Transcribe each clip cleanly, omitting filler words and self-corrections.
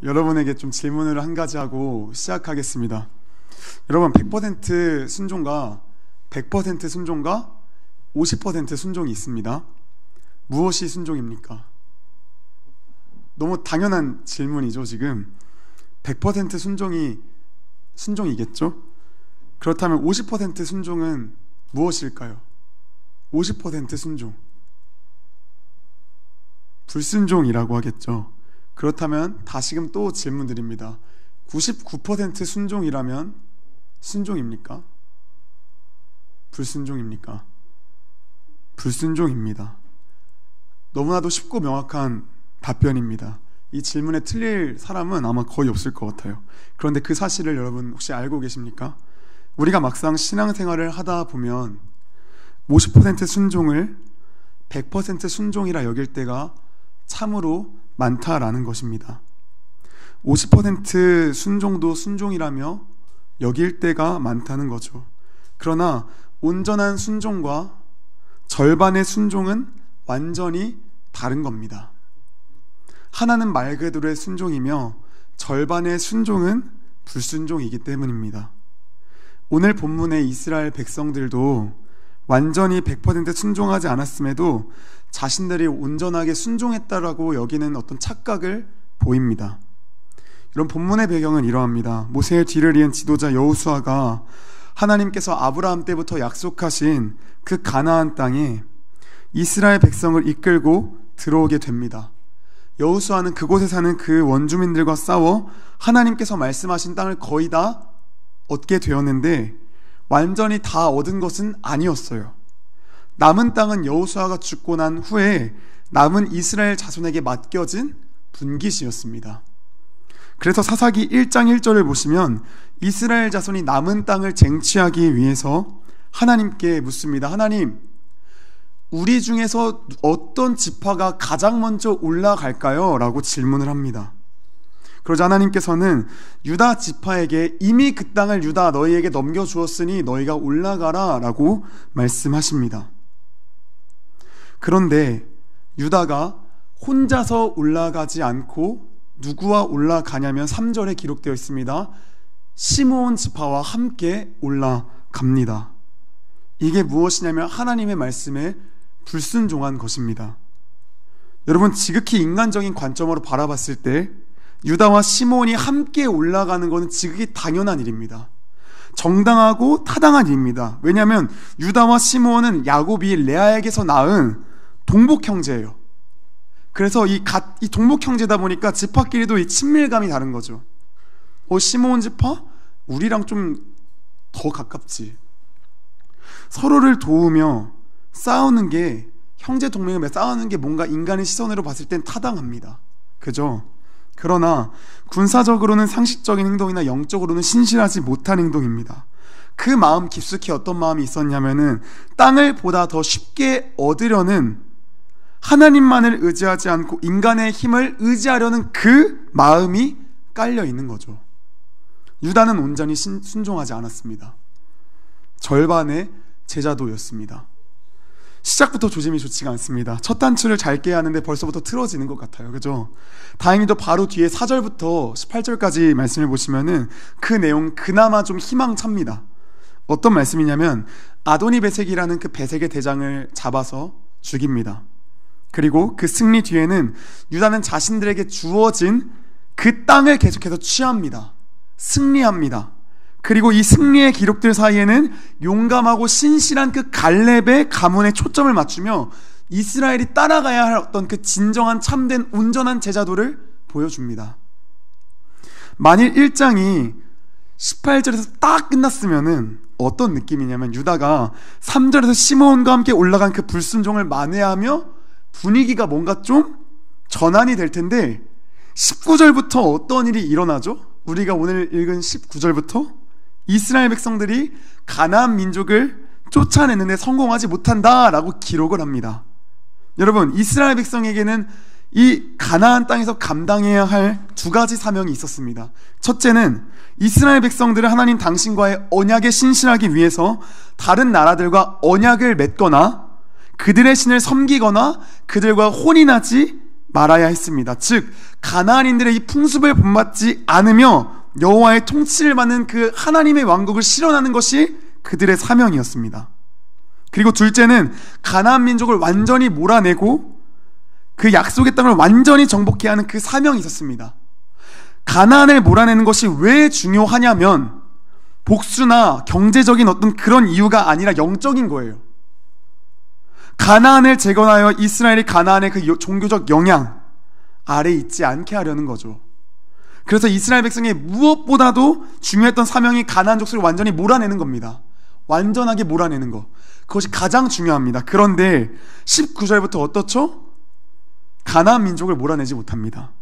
여러분에게 좀 질문을 한 가지 하고 시작하겠습니다. 여러분, 100% 순종과 100% 순종과 50% 순종이 있습니다. 무엇이 순종입니까? 너무 당연한 질문이죠. 지금 100% 순종이겠죠? 그렇다면 50% 순종은 무엇일까요? 50% 순종, 불순종이라고 하겠죠. 그렇다면 다시금 또 질문 드립니다. 99% 순종이라면 순종입니까? 불순종입니까? 불순종입니다. 너무나도 쉽고 명확한 답변입니다. 이 질문에 틀릴 사람은 아마 거의 없을 것 같아요. 그런데 그 사실을 여러분 혹시 알고 계십니까? 우리가 막상 신앙생활을 하다 보면 50% 순종을 100% 순종이라 여길 때가 참으로 많다라는 것입니다. 50% 순종도 순종이라며 여길 때가 많다는 거죠. 그러나 온전한 순종과 절반의 순종은 완전히 다른 겁니다. 하나는 말 그대로의 순종이며 절반의 순종은 불순종이기 때문입니다. 오늘 본문의 이스라엘 백성들도 완전히 100% 순종하지 않았음에도 자신들이 온전하게 순종했다라고 여기는 어떤 착각을 보입니다. 이런 본문의 배경은 이러합니다. 모세의 뒤를 이은 지도자 여호수아가 하나님께서 아브라함 때부터 약속하신 그 가나안 땅에 이스라엘 백성을 이끌고 들어오게 됩니다. 여호수아는 그곳에 사는 그 원주민들과 싸워 하나님께서 말씀하신 땅을 거의 다 얻게 되었는데 완전히 다 얻은 것은 아니었어요. 남은 땅은 여호수아가 죽고 난 후에 남은 이스라엘 자손에게 맡겨진 분깃이었습니다. 그래서 사사기 1장 1절을 보시면 이스라엘 자손이 남은 땅을 쟁취하기 위해서 하나님께 묻습니다. 하나님, 우리 중에서 어떤 지파가 가장 먼저 올라갈까요? 라고 질문을 합니다. 그러자 하나님께서는 유다 지파에게 이미 그 땅을 유다 너희에게 넘겨주었으니 너희가 올라가라 라고 말씀하십니다. 그런데 유다가 혼자서 올라가지 않고 누구와 올라가냐면 3절에 기록되어 있습니다. 시므온 지파와 함께 올라갑니다. 이게 무엇이냐면 하나님의 말씀에 불순종한 것입니다. 여러분, 지극히 인간적인 관점으로 바라봤을 때 유다와 시므온이 함께 올라가는 것은 지극히 당연한 일입니다. 정당하고 타당한 일입니다. 왜냐하면 유다와 시므온은 야곱이 레아에게서 낳은 동복 형제예요. 그래서 이 동복 형제다 보니까 지파끼리도 이 친밀감이 다른 거죠. 시므온 지파? 우리랑 좀 더 가깝지. 서로를 도우며 싸우는 게, 형제 동맹을 싸우는 게 뭔가 인간의 시선으로 봤을 땐 타당합니다. 그죠? 그러나 군사적으로는 상식적인 행동이나 영적으로는 신실하지 못한 행동입니다. 그 마음 깊숙이 어떤 마음이 있었냐면은 땅을 보다 더 쉽게 얻으려는, 하나님만을 의지하지 않고 인간의 힘을 의지하려는 그 마음이 깔려 있는 거죠. 유다는 온전히 순종하지 않았습니다. 절반의 제자도였습니다. 시작부터 조짐이 좋지가 않습니다. 첫 단추를 잘 깨야 하는데 벌써부터 틀어지는 것 같아요. 그죠? 다행히도 바로 뒤에 4절부터 18절까지 말씀을 보시면은 그 내용 그나마 좀 희망찹니다. 어떤 말씀이냐면 아도니베색이라는 그 베색의 대장을 잡아서 죽입니다. 그리고 그 승리 뒤에는 유다는 자신들에게 주어진 그 땅을 계속해서 취합니다. 승리합니다. 그리고 이 승리의 기록들 사이에는 용감하고 신실한 그 갈렙의 가문에 초점을 맞추며 이스라엘이 따라가야 할 어떤 그 진정한 참된 온전한 제자도를 보여줍니다. 만일 1장이 18절에서 딱 끝났으면은 어떤 느낌이냐면 유다가 3절에서 시므온과 함께 올라간 그 불순종을 만회하며 분위기가 뭔가 좀 전환이 될 텐데 19절부터 어떤 일이 일어나죠? 우리가 오늘 읽은 19절부터 이스라엘 백성들이 가나안 민족을 쫓아내는데 성공하지 못한다라고 기록을 합니다. 여러분, 이스라엘 백성에게는 이 가나안 땅에서 감당해야 할 두 가지 사명이 있었습니다. 첫째는 이스라엘 백성들을 하나님 당신과의 언약에 신실하기 위해서 다른 나라들과 언약을 맺거나 그들의 신을 섬기거나 그들과 혼인하지 말아야 했습니다. 즉 가나안인들의 이 풍습을 본받지 않으며 여호와의 통치를 받는 그 하나님의 왕국을 실현하는 것이 그들의 사명이었습니다. 그리고 둘째는 가나안 민족을 완전히 몰아내고 그 약속의 땅을 완전히 정복해야 하는 그 사명이 있었습니다. 가나안을 몰아내는 것이 왜 중요하냐면 복수나 경제적인 어떤 그런 이유가 아니라 영적인 거예요. 가나안을 재건하여 이스라엘이 가나안의 그 종교적 영향 아래에 있지 않게 하려는 거죠. 그래서 이스라엘 백성의 무엇보다도 중요했던 사명이 가나안 족속을 완전히 몰아내는 겁니다. 완전하게 몰아내는 것, 그것이 가장 중요합니다. 그런데 19절부터 어떻죠? 가나안 민족을 몰아내지 못합니다.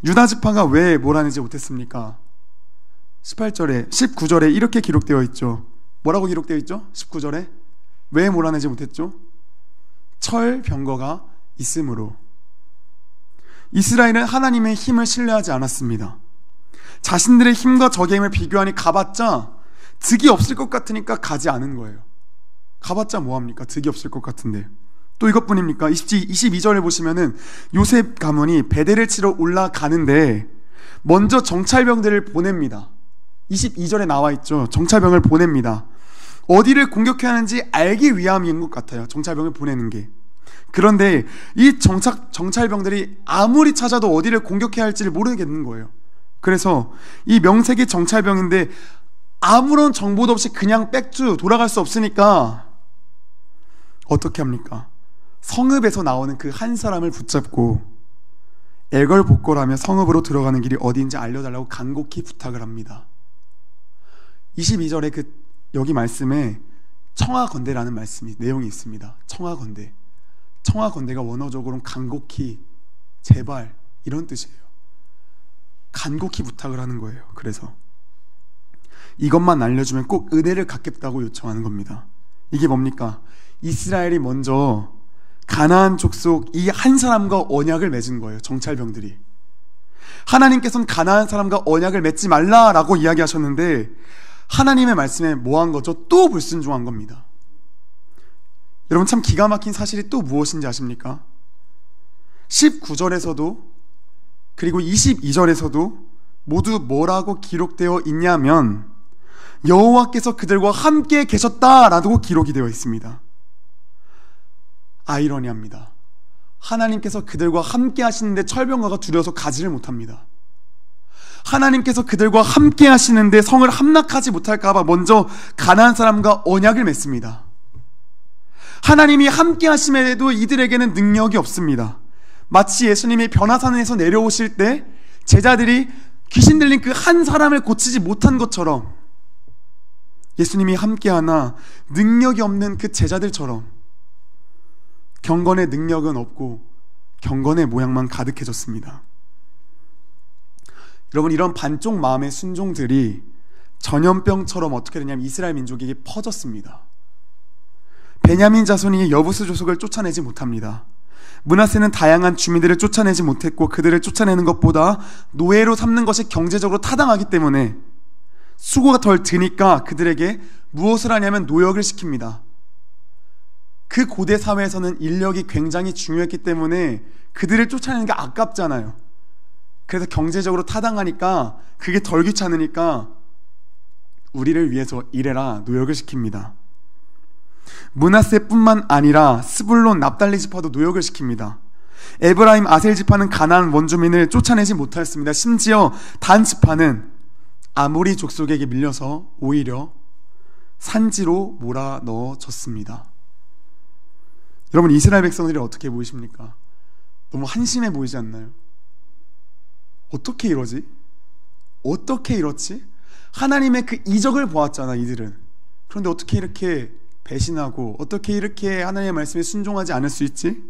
유다 지파가 왜 몰아내지 못했습니까? 18절에 19절에 이렇게 기록되어 있죠. 뭐라고 기록되어 있죠? 19절에 왜 몰아내지 못했죠? 철병거가 있으므로. 이스라엘은 하나님의 힘을 신뢰하지 않았습니다. 자신들의 힘과 적의 힘을 비교하니 가봤자 득이 없을 것 같으니까 가지 않은 거예요. 가봤자 뭐합니까? 득이 없을 것 같은데. 또 이것뿐입니까? 22절에 보시면은 요셉 가문이 베델을 치러 올라가는데 먼저 정찰병들을 보냅니다. 22절에 나와 있죠. 정찰병을 보냅니다. 어디를 공격해야 하는지 알기 위함인 것 같아요. 정찰병을 보내는 게. 그런데 이 정찰병들이 아무리 찾아도 어디를 공격해야 할지를 모르겠는 거예요. 그래서 이 명색이 정찰병인데 아무런 정보도 없이 그냥 백주 돌아갈 수 없으니까 어떻게 합니까? 성읍에서 나오는 그 한 사람을 붙잡고 애걸복걸하며 성읍으로 들어가는 길이 어디인지 알려달라고 간곡히 부탁을 합니다. 22절에 여기 말씀에 청하건대라는 내용이 있습니다. 청하건대. 청하건대가 원어적으로는 간곡히, 제발 이런 뜻이에요. 간곡히 부탁을 하는 거예요. 그래서 이것만 알려주면 꼭 은혜를 갚겠다고 요청하는 겁니다. 이게 뭡니까? 이스라엘이 먼저 가나안 족속 이 한 사람과 언약을 맺은 거예요. 정찰병들이. 하나님께서는 가나안 사람과 언약을 맺지 말라라고 이야기하셨는데 하나님의 말씀에 뭐 한 거죠? 또 불순종한 겁니다. 여러분 참 기가 막힌 사실이 또 무엇인지 아십니까? 19절에서도 그리고 22절에서도 모두 뭐라고 기록되어 있냐면 여호와께서 그들과 함께 계셨다라고 기록이 되어 있습니다. 아이러니합니다. 하나님께서 그들과 함께 하시는데 철병거가 두려워서 가지를 못합니다. 하나님께서 그들과 함께 하시는데 성을 함락하지 못할까봐 먼저 가나안 사람과 언약을 맺습니다. 하나님이 함께 하심에도 이들에게는 능력이 없습니다. 마치 예수님이 변화산에서 내려오실 때 제자들이 귀신 들린 그 한 사람을 고치지 못한 것처럼 예수님이 함께하나 능력이 없는 그 제자들처럼 경건의 능력은 없고 경건의 모양만 가득해졌습니다. 여러분 이런 반쪽 마음의 순종들이 전염병처럼 어떻게 되냐면 이스라엘 민족에게 퍼졌습니다. 베냐민 자손이 여부스 족속을 쫓아내지 못합니다. 므낫세는 다양한 주민들을 쫓아내지 못했고 그들을 쫓아내는 것보다 노예로 삼는 것이 경제적으로 타당하기 때문에 수고가 덜 드니까 그들에게 무엇을 하냐면 노역을 시킵니다. 그 고대 사회에서는 인력이 굉장히 중요했기 때문에 그들을 쫓아내는 게 아깝잖아요. 그래서 경제적으로 타당하니까 그게 덜 귀찮으니까 우리를 위해서 일해라 노역을 시킵니다. 므낫세뿐만 아니라 스불론, 납달리 지파도 노역을 시킵니다. 에브라임, 아셀 지파는 가나안 원주민을 쫓아내지 못하였습니다. 심지어 단 지파는 아모리 족속에게 밀려서 오히려 산지로 몰아넣어졌습니다. 여러분 이스라엘 백성들이 어떻게 보이십니까? 너무 한심해 보이지 않나요? 어떻게 이러지? 어떻게 이렇지? 하나님의 그 이적을 보았잖아 이들은. 그런데 어떻게 이렇게 배신하고 어떻게 이렇게 하나님의 말씀에 순종하지 않을 수 있지?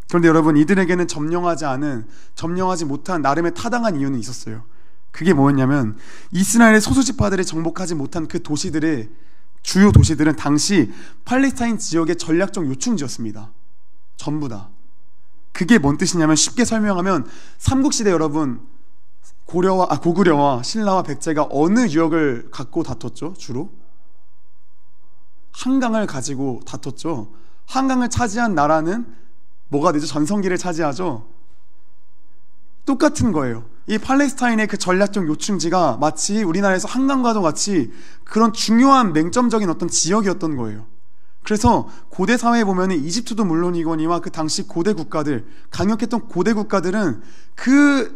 그런데 여러분 이들에게는 점령하지 못한 나름의 타당한 이유는 있었어요. 그게 뭐였냐면 이스라엘의 소수지파들이 정복하지 못한 그 도시들의 주요 도시들은 당시 팔레스타인 지역의 전략적 요충지였습니다. 전부 다. 그게 뭔 뜻이냐면 쉽게 설명하면 삼국시대 여러분 고구려와 신라와 백제가 어느 유역을 갖고 다퉜죠? 주로? 한강을 가지고 다퉜죠. 한강을 차지한 나라는 뭐가 되죠? 전성기를 차지하죠. 똑같은 거예요. 이 팔레스타인의 그 전략적 요충지가 마치 우리나라에서 한강과도 같이 그런 중요한 맹점적인 어떤 지역이었던 거예요. 그래서 고대 사회에 보면 이집트도 물론이거니와 그 당시 고대 국가들, 강력했던 고대 국가들은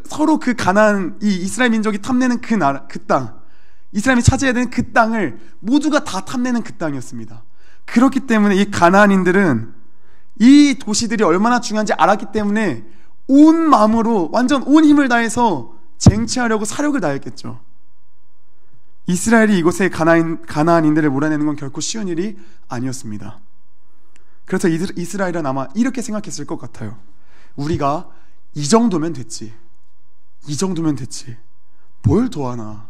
서로 그 가나안, 이 이스라엘 민족이 탐내는 그 나라, 그 땅, 이스라엘이 차지해야 되는 그 땅을 모두가 다 탐내는 그 땅이었습니다. 그렇기 때문에 이 가나안인들은 이 도시들이 얼마나 중요한지 알았기 때문에 온 마음으로 완전 온 힘을 다해서 쟁취하려고 사력을 다했겠죠. 이스라엘이 이곳에 가나안인들을 몰아내는 건 결코 쉬운 일이 아니었습니다. 그래서 이스라엘은 아마 이렇게 생각했을 것 같아요. 우리가 이 정도면 됐지. 이 정도면 됐지. 뭘 더 하나.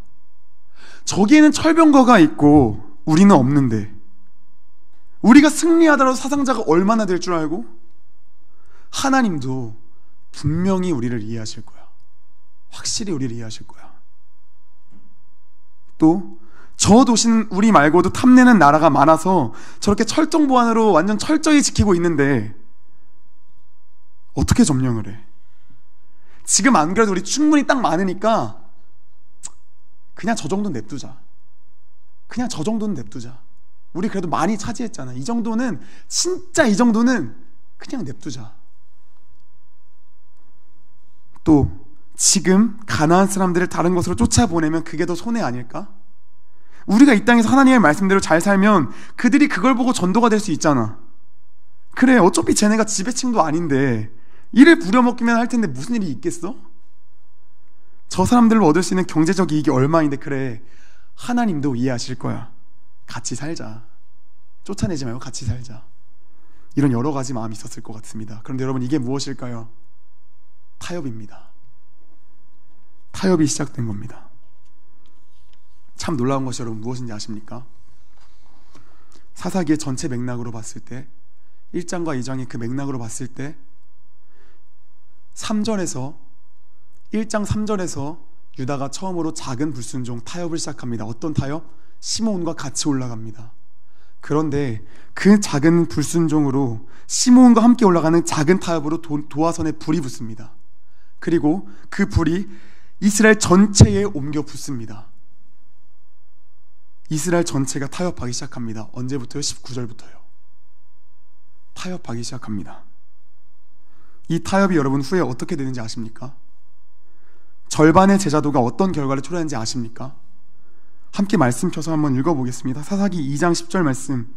저기에는 철병거가 있고 우리는 없는데 우리가 승리하더라도 사상자가 얼마나 될 줄 알고? 하나님도 분명히 우리를 이해하실 거야. 확실히 우리를 이해하실 거야. 또 저 도시는 우리 말고도 탐내는 나라가 많아서 저렇게 철통 보안으로 완전 철저히 지키고 있는데 어떻게 점령을 해? 지금 안 그래도 우리 충분히 땅 많으니까 그냥 저 정도는 냅두자. 그냥 저 정도는 냅두자. 우리 그래도 많이 차지했잖아. 이 정도는, 진짜 이 정도는 그냥 냅두자. 또 지금 가나안 사람들을 다른 곳으로 쫓아보내면 그게 더 손해 아닐까? 우리가 이 땅에서 하나님의 말씀대로 잘 살면 그들이 그걸 보고 전도가 될 수 있잖아. 그래, 어차피 쟤네가 지배층도 아닌데 이를 부려먹기만 할 텐데 무슨 일이 있겠어? 저 사람들로 얻을 수 있는 경제적 이익이 얼마인데. 그래, 하나님도 이해하실 거야. 같이 살자. 쫓아내지 말고 같이 살자. 이런 여러 가지 마음이 있었을 것 같습니다. 그런데 여러분, 이게 무엇일까요? 타협입니다. 타협이 시작된 겁니다. 참 놀라운 것이 여러분 무엇인지 아십니까? 사사기의 전체 맥락으로 봤을 때, 1장과 2장의 그 맥락으로 봤을 때 1장 3절에서 유다가 처음으로 작은 불순종 타협을 시작합니다. 어떤 타협? 시므온과 같이 올라갑니다. 그런데 그 작은 불순종으로 시므온과 함께 올라가는 작은 타협으로 도화선에 불이 붙습니다. 그리고 그 불이 이스라엘 전체에 옮겨 붙습니다. 이스라엘 전체가 타협하기 시작합니다. 언제부터요? 19절부터요. 타협하기 시작합니다. 이 타협이 여러분 후에 어떻게 되는지 아십니까? 절반의 제자도가 어떤 결과를 초래하는지 아십니까? 함께 말씀 펴서 한번 읽어보겠습니다. 사사기 2장 10절 말씀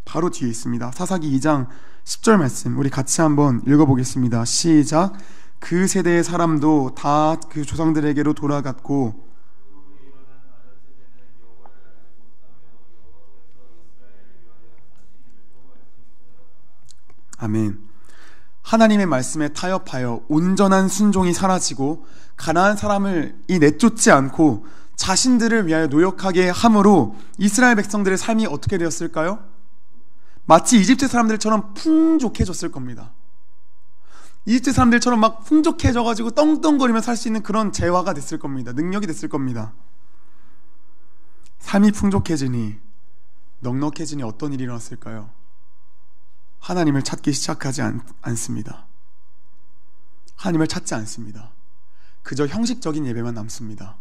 바로 뒤에 있습니다. 사사기 2장 10절 말씀 우리 같이 한번 읽어보겠습니다. 시작. 그 세대의 사람도 다 그 조상들에게로 돌아갔고 아멘. 하나님의 말씀에 타협하여 온전한 순종이 사라지고 가나안 사람을 내쫓지 않고 자신들을 위하여 노력하게 함으로 이스라엘 백성들의 삶이 어떻게 되었을까요? 마치 이집트 사람들처럼 풍족해졌을 겁니다. 이집트 사람들처럼 막 풍족해져가지고 떵떵거리며 살 수 있는 그런 재화가 됐을 겁니다. 능력이 됐을 겁니다. 삶이 풍족해지니 넉넉해지니 어떤 일이 일어났을까요? 하나님을 찾기 시작하지 않습니다. 하나님을 찾지 않습니다. 그저 형식적인 예배만 남습니다.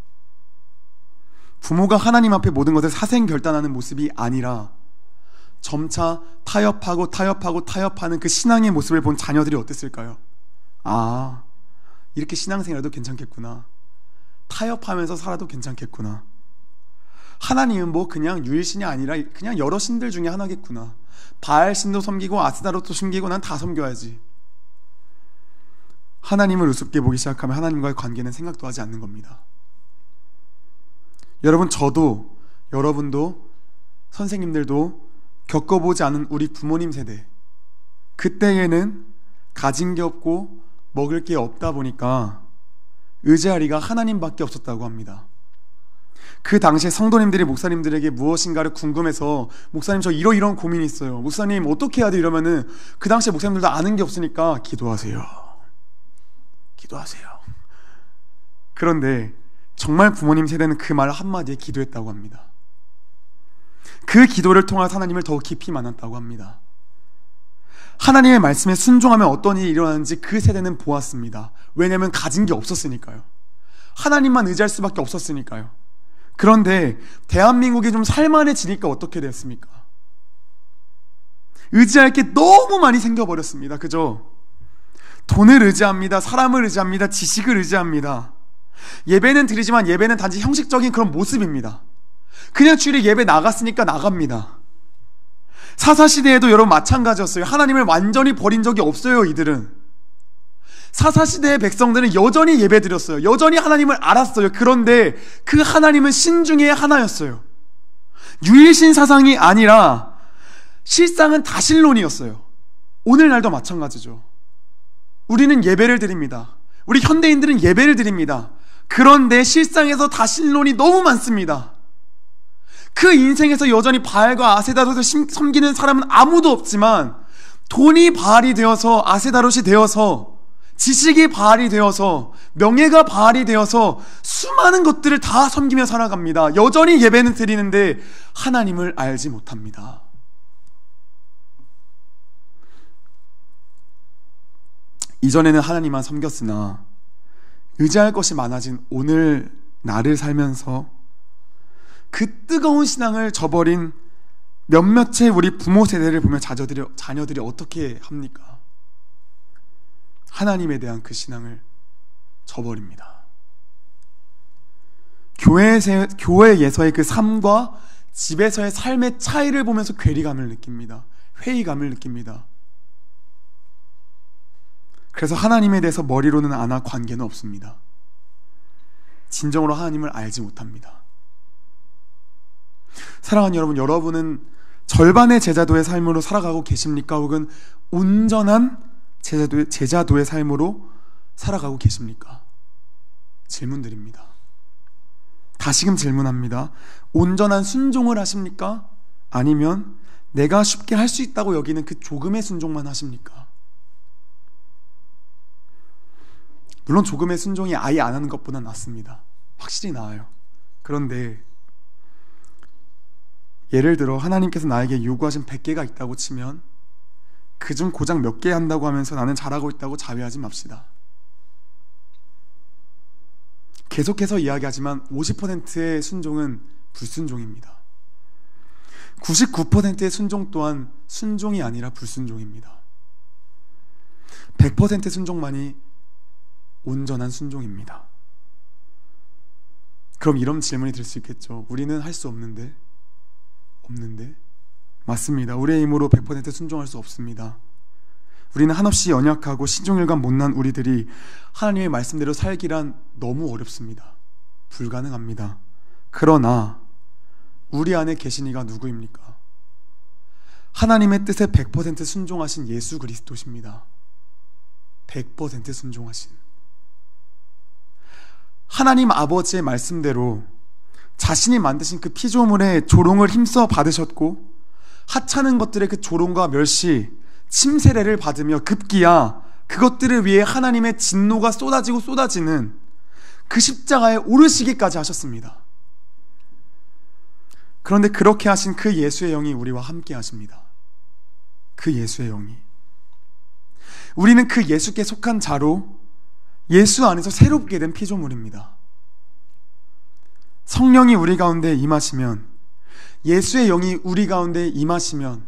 부모가 하나님 앞에 모든 것을 사생결단하는 모습이 아니라 점차 타협하는 그 신앙의 모습을 본 자녀들이 어땠을까요? 아, 이렇게 신앙생활도 괜찮겠구나. 타협하면서 살아도 괜찮겠구나. 하나님은 뭐 그냥 유일신이 아니라 그냥 여러 신들 중에 하나겠구나. 바알신도 섬기고 아스다롯도 섬기고 난 다 섬겨야지. 하나님을 우습게 보기 시작하면 하나님과의 관계는 생각도 하지 않는 겁니다. 여러분, 저도 여러분도 선생님들도 겪어보지 않은 우리 부모님 세대, 그때에는 가진 게 없고 먹을 게 없다 보니까 의지하리가 하나님밖에 없었다고 합니다. 그 당시에 성도님들이 목사님들에게 무엇인가를 궁금해서 목사님 저 이런 고민이 있어요. 목사님 어떻게 해야 돼? 이러면은 그 당시에 목사님들도 아는 게 없으니까 기도하세요. 그런데 정말 부모님 세대는 그 말 한마디에 기도했다고 합니다. 그 기도를 통해 하나님을 더 깊이 만났다고 합니다. 하나님의 말씀에 순종하면 어떤 일이 일어나는지 그 세대는 보았습니다. 왜냐하면 가진 게 없었으니까요. 하나님만 의지할 수밖에 없었으니까요. 그런데 대한민국이 좀 살만해지니까 어떻게 됐습니까? 의지할 게 너무 많이 생겨버렸습니다. 그죠? 돈을 의지합니다. 사람을 의지합니다. 지식을 의지합니다. 예배는 드리지만 예배는 단지 형식적인 그런 모습입니다. 그냥 주일에 예배 나갔으니까 나갑니다. 사사시대에도 여러분 마찬가지였어요. 하나님을 완전히 버린 적이 없어요. 이들은 사사시대의 백성들은 여전히 예배드렸어요. 여전히 하나님을 알았어요. 그런데 그 하나님은 신 중에 하나였어요. 유일신 사상이 아니라 실상은 다신론이었어요. 오늘날도 마찬가지죠. 우리는 예배를 드립니다. 우리 현대인들은 예배를 드립니다. 그런데 실상에서 다신론이 너무 많습니다. 그 인생에서 여전히 바알과 아세다롯을 섬기는 사람은 아무도 없지만 돈이 바알이 되어서 아세다롯이 되어서 지식이 바알이 되어서 명예가 바알이 되어서 수많은 것들을 다 섬기며 살아갑니다. 여전히 예배는 드리는데 하나님을 알지 못합니다. 이전에는 하나님만 섬겼으나 의지할 것이 많아진 오늘 나를 살면서 그 뜨거운 신앙을 저버린 몇몇의 우리 부모 세대를 보면 자녀들이 어떻게 합니까? 하나님에 대한 그 신앙을 저버립니다. 교회에서의 그 삶과 집에서의 삶의 차이를 보면서 괴리감을 느낍니다. 회의감을 느낍니다. 그래서 하나님에 대해서 머리로는 아나 관계는 없습니다. 진정으로 하나님을 알지 못합니다. 사랑하는 여러분, 여러분은 절반의 제자도의 삶으로 살아가고 계십니까? 혹은 온전한 제자도의 삶으로 살아가고 계십니까? 질문드립니다. 다시금 질문합니다. 온전한 순종을 하십니까? 아니면 내가 쉽게 할 수 있다고 여기는 그 조금의 순종만 하십니까? 물론 조금의 순종이 아예 안 하는 것보다 낫습니다. 확실히 나아요. 그런데 예를 들어 하나님께서 나에게 요구하신 100개가 있다고 치면 그중 고작 몇 개 한다고 하면서 나는 잘하고 있다고 자위하지 맙시다. 계속해서 이야기하지만 50%의 순종은 불순종입니다. 99%의 순종 또한 순종이 아니라 불순종입니다. 100% 순종만이 온전한 순종입니다. 그럼 이런 질문이 들 수 있겠죠. 우리는 할 수 없는데? 맞습니다. 우리의 힘으로 100% 순종할 수 없습니다. 우리는 한없이 연약하고 신종일관 못난 우리들이 하나님의 말씀대로 살기란 너무 어렵습니다. 불가능합니다. 그러나 우리 안에 계신 이가 누구입니까? 하나님의 뜻에 100% 순종하신 예수 그리스도십니다. 100% 순종하신 하나님 아버지의 말씀대로 자신이 만드신 그 피조물의 조롱을 힘써 받으셨고 하찮은 것들의 그 조롱과 멸시, 침세례를 받으며 급기야 그것들을 위해 하나님의 진노가 쏟아지는 그 십자가에 오르시기까지 하셨습니다. 그런데 그렇게 하신 그 예수의 영이 우리와 함께 하십니다. 그 예수의 영이. 우리는 그 예수께 속한 자로 예수 안에서 새롭게 된 피조물입니다. 성령이 우리 가운데 임하시면, 예수의 영이 우리 가운데 임하시면,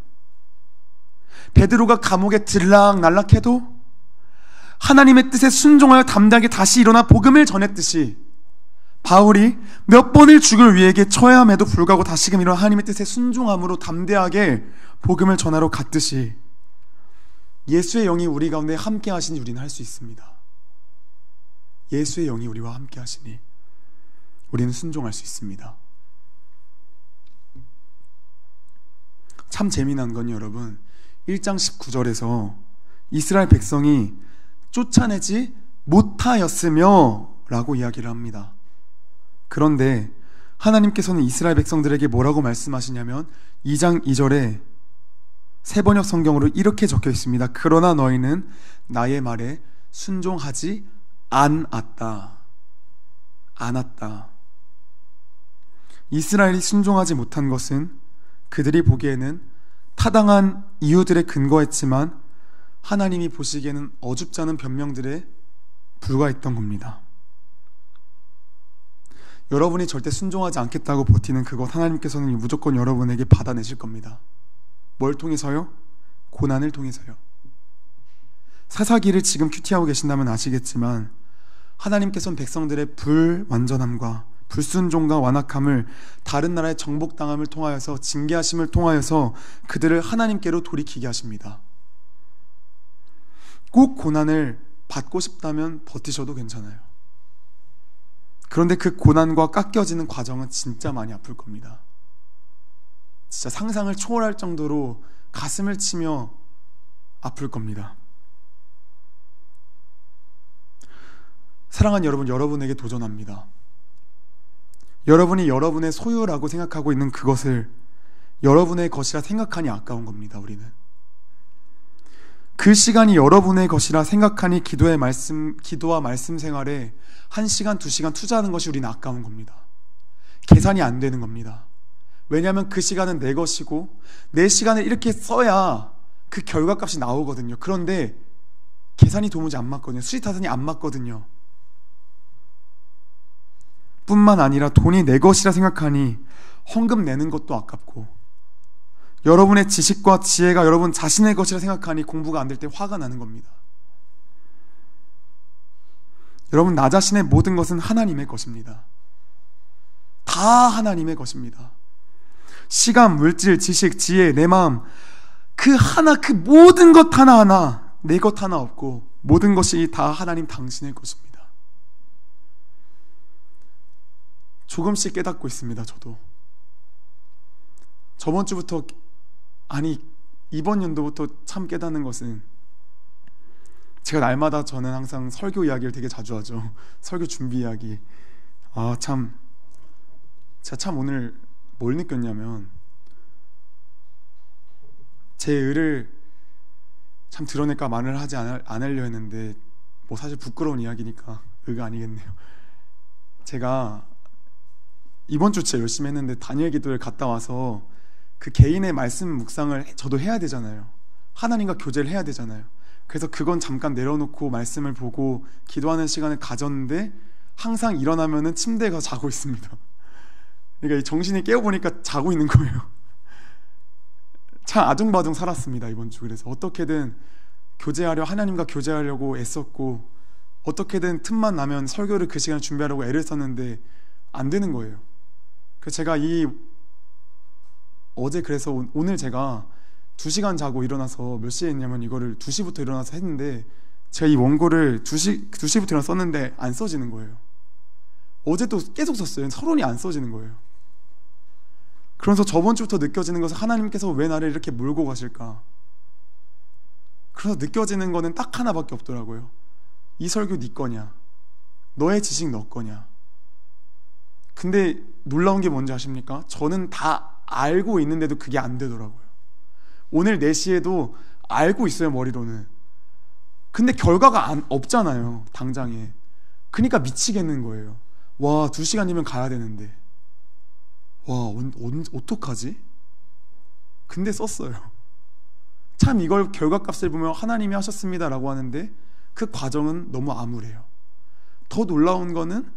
베드로가 감옥에 들락날락해도 하나님의 뜻에 순종하여 담대하게 다시 일어나 복음을 전했듯이, 바울이 몇 번을 죽을 위에게 처해함에도 불구하고 다시금 일어나 하나님의 뜻에 순종함으로 담대하게 복음을 전하러 갔듯이 예수의 영이 우리 가운데 함께 하시니 우리는 할 수 있습니다. 예수의 영이 우리와 함께 하시니 우리는 순종할 수 있습니다. 참 재미난 건 여러분, 1장 19절에서 이스라엘 백성이 쫓아내지 못하였으며 라고 이야기를 합니다. 그런데 하나님께서는 이스라엘 백성들에게 뭐라고 말씀하시냐면 2장 2절에 새번역 성경으로 이렇게 적혀 있습니다. 그러나 너희는 나의 말에 순종하지 않았다. 이스라엘이 순종하지 못한 것은 그들이 보기에는 타당한 이유들에 근거했지만 하나님이 보시기에는 어줍지 않은 변명들에 불과했던 겁니다. 여러분이 절대 순종하지 않겠다고 버티는 그것, 하나님께서는 무조건 여러분에게 받아내실 겁니다. 뭘 통해서요? 고난을 통해서요. 사사기를 지금 큐티하고 계신다면 아시겠지만 하나님께서는 백성들의 불완전함과 불순종과 완악함을 다른 나라의 정복당함을 통하여서, 징계하심을 통하여서 그들을 하나님께로 돌이키게 하십니다. 꼭 고난을 받고 싶다면 버티셔도 괜찮아요. 그런데 그 고난과 깎여지는 과정은 진짜 많이 아플 겁니다. 진짜 상상을 초월할 정도로 가슴을 치며 아플 겁니다. 사랑하는 여러분, 여러분에게 도전합니다. 여러분이 여러분의 소유라고 생각하고 있는 그것을 여러분의 것이라 생각하니 아까운 겁니다. 우리는 그 시간이 여러분의 것이라 생각하니 기도와 말씀 생활에 1시간, 2시간 투자하는 것이 우리는 아까운 겁니다. 계산이 안 되는 겁니다. 왜냐하면 그 시간은 내 것이고 내 시간을 이렇게 써야 그 결과값이 나오거든요. 그런데 계산이 도무지 안 맞거든요. 수지타산이 안 맞거든요. 뿐만 아니라 돈이 내 것이라 생각하니 헌금 내는 것도 아깝고, 여러분의 지식과 지혜가 여러분 자신의 것이라 생각하니 공부가 안 될 때 화가 나는 겁니다. 여러분, 나 자신의 모든 것은 하나님의 것입니다. 다 하나님의 것입니다. 시간, 물질, 지식, 지혜, 내 마음, 그 하나, 그 모든 것 하나하나 내 것 하나 없고 모든 것이 다 하나님 당신의 것입니다. 조금씩 깨닫고 있습니다. 저도 저번 주부터, 아니 이번 연도부터 참 깨닫는 것은, 제가 날마다 저는 항상 설교 이야기를 되게 자주 하죠. 설교 준비 이야기. 제가 참 오늘 뭘 느꼈냐면, 제 의를 참 드러낼까 말을 하지 않으려 했는데 뭐 사실 부끄러운 이야기니까 의가 아니겠네요. 제가 이번 주 진짜 열심히 했는데 다니엘 기도를 갔다 와서 그 개인의 말씀 묵상을 저도 해야 되잖아요. 하나님과 교제를 해야 되잖아요. 그래서 그건 잠깐 내려놓고 말씀을 보고 기도하는 시간을 가졌는데, 항상 일어나면은 침대에 가서 자고 있습니다. 그러니까 이 정신이 깨어보니까 자고 있는 거예요. 참 아둥바둥 살았습니다, 이번 주. 그래서 어떻게든 하나님과 교제하려고 애썼고, 어떻게든 틈만 나면 설교를 그 시간에 준비하려고 애를 썼는데 안 되는 거예요. 그래서 제가 어제, 그래서 오늘 제가 2시간 자고 일어나서 몇 시에 했냐면, 이거를 2시부터 일어나서 했는데, 제가 이 원고를 2시부터 일어나서 썼는데 안 써지는 거예요. 어제도 계속 썼어요. 서론이 안 써지는 거예요. 그러면서 저번 주부터 느껴지는 것은, 하나님께서 왜 나를 이렇게 몰고 가실까? 그래서 느껴지는 거는 딱 하나밖에 없더라고요. 이 설교 네 거냐? 너의 지식 너 거냐? 근데 놀라운 게 뭔지 아십니까? 저는 다 알고 있는데도 그게 안 되더라고요. 오늘 4시에도 알고 있어요, 머리로는. 근데 결과가 없잖아요, 당장에. 그러니까 미치겠는 거예요. 와, 2시간이면 가야 되는데, 와, 어떡하지? 근데 썼어요. 참, 이걸 결과값을 보면 하나님이 하셨습니다 라고 하는데 그 과정은 너무 암울해요. 더 놀라운 거는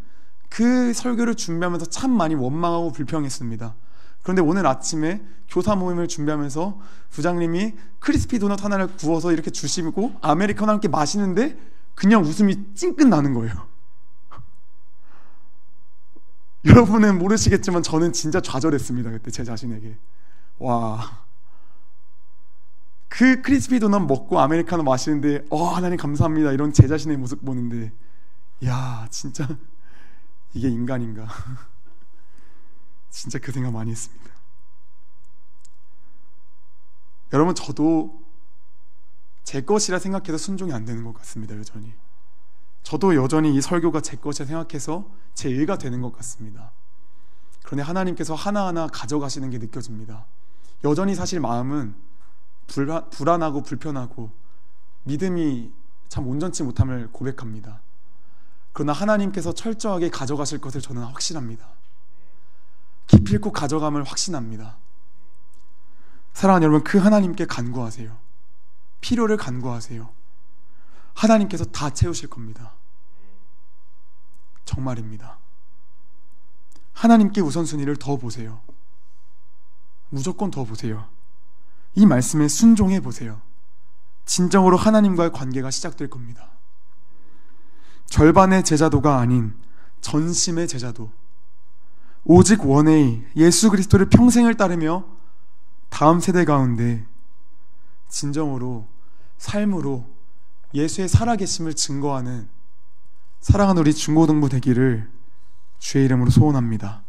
그 설교를 준비하면서 참 많이 원망하고 불평했습니다. 그런데 오늘 아침에 교사 모임을 준비하면서 부장님이 크리스피 도넛 하나를 구워서 이렇게 주시고 아메리카노 함께 마시는데 그냥 웃음이 찡긋 나는 거예요. 여러분은 모르시겠지만 저는 진짜 좌절했습니다, 그때 제 자신에게. 와, 그 크리스피 도넛 먹고 아메리카노 마시는데 하나님 감사합니다 이런 제 자신의 모습 보는데, 야, 진짜 이게 인간인가? 진짜 그 생각 많이 했습니다. 여러분, 저도 제 것이라 생각해서 순종이 안 되는 것 같습니다. 여전히 저도 여전히 이 설교가 제 것이라 생각해서 제 일가 되는 것 같습니다. 그런데 하나님께서 하나하나 가져가시는 게 느껴집니다. 여전히 사실 마음은 불안하고 불편하고 믿음이 참 온전치 못함을 고백합니다. 그러나 하나님께서 철저하게 가져가실 것을 저는 확신합니다. 기필코 가져감을 확신합니다. 사랑하는 여러분, 그 하나님께 간구하세요. 필요를 간구하세요. 하나님께서 다 채우실 겁니다. 정말입니다. 하나님께 우선순위를 더 보세요. 무조건 더 보세요. 이 말씀에 순종해 보세요. 진정으로 하나님과의 관계가 시작될 겁니다. 절반의 제자도가 아닌 전심의 제자도, 오직 원의 예수 그리스도를 평생을 따르며 다음 세대 가운데 진정으로 삶으로 예수의 살아계심을 증거하는 사랑하는 우리 중고등부 되기를 주의 이름으로 소원합니다.